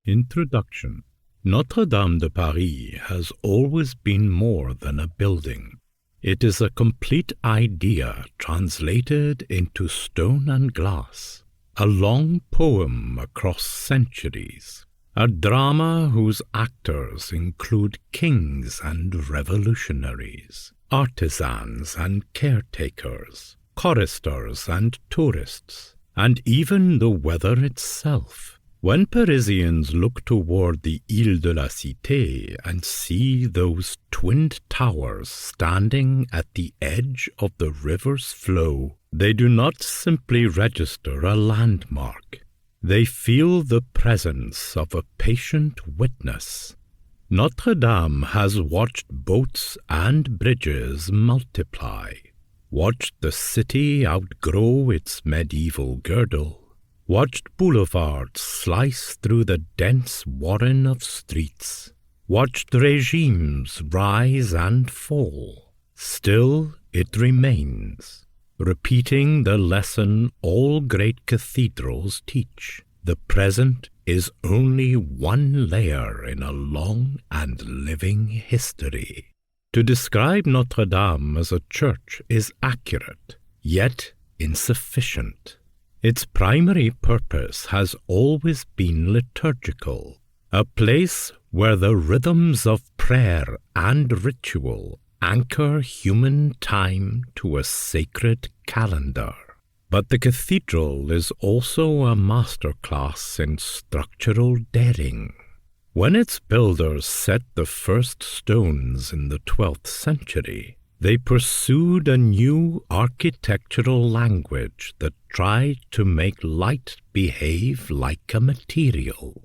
Introduction. Notre-Dame de Paris has always been more than a building. It is a complete idea translated into stone and glass, a long poem across centuries, a drama whose actors include kings and revolutionaries, artisans and caretakers, choristers and tourists, and even the weather itself. When Parisians look toward the Île de la Cité and see those twinned towers standing at the edge of the river's flow, they do not simply register a landmark. They feel the presence of a patient witness. Notre-Dame has watched boats and bridges multiply, watched the city outgrow its medieval girdle, watched boulevards slice through the dense warren of streets, watched regimes rise and fall. Still it remains, repeating the lesson all great cathedrals teach. The present is only one layer in a long and living history. To describe Notre-Dame as a church is accurate, yet insufficient. Its primary purpose has always been liturgical, a place where the rhythms of prayer and ritual anchor human time to a sacred calendar. But the cathedral is also a masterclass in structural daring. When its builders set the first stones in the 12th century, they pursued a new architectural language that tried to make light behave like a material.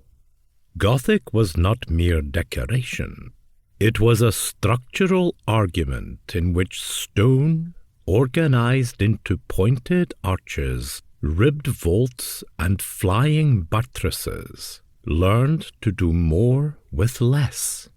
Gothic was not mere decoration. It was a structural argument in which stone, organized into pointed arches, ribbed vaults, and flying buttresses, learned to do more with less.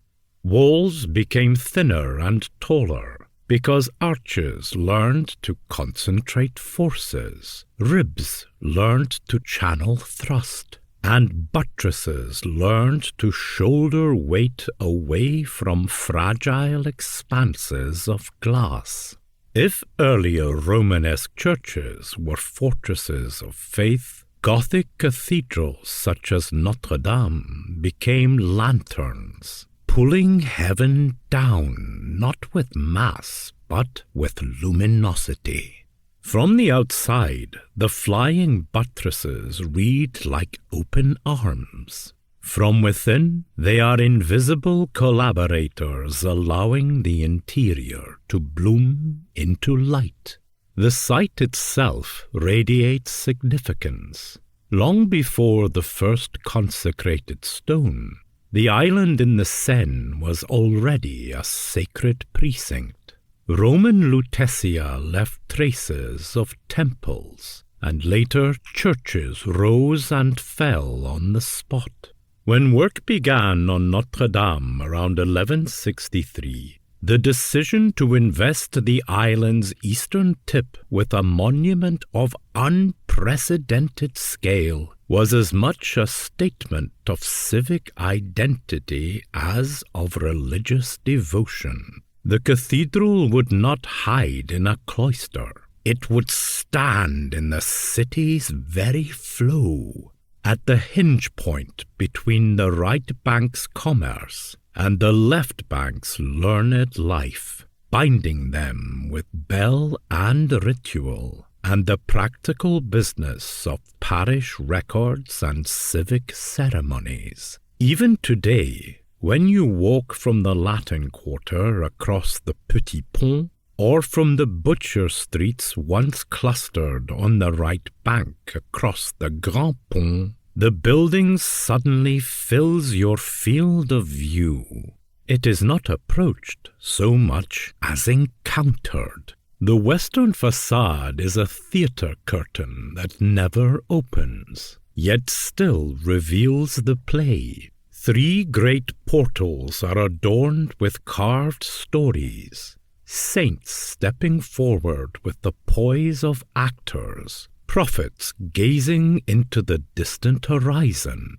Walls became thinner and taller, because arches learned to concentrate forces, ribs learned to channel thrust, and buttresses learned to shoulder weight away from fragile expanses of glass. If earlier Romanesque churches were fortresses of faith, Gothic cathedrals such as Notre-Dame became lanterns, pulling heaven down, not with mass, but with luminosity. From the outside, the flying buttresses read like open arms. From within, they are invisible collaborators allowing the interior to bloom into light. The site itself radiates significance. Long before the first consecrated stone, the island in the Seine was already a sacred precinct. Roman Lutetia left traces of temples, and later churches rose and fell on the spot. When work began on Notre-Dame around 1163, the decision to invest the island's eastern tip with a monument of unprecedented scale was as much a statement of civic identity as of religious devotion. The cathedral would not hide in a cloister. It would stand in the city's very flow, at the hinge point between the right bank's commerce and the left bank's learned life, binding them with bell and ritual, and the practical business of parish records and civic ceremonies. Even today, when you walk from the Latin Quarter across the Petit Pont, or from the butcher streets once clustered on the right bank across the Grand Pont, the building suddenly fills your field of view. It is not approached so much as encountered. The western facade is a theatre curtain that never opens, yet still reveals the play. 3 great portals are adorned with carved stories, saints stepping forward with the poise of actors, prophets gazing into the distant horizon.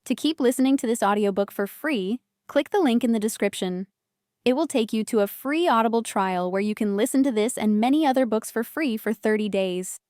To keep listening to this audiobook for free, click the link in the description. It will take you to a free Audible trial where you can listen to this and many other books for free for 30 days.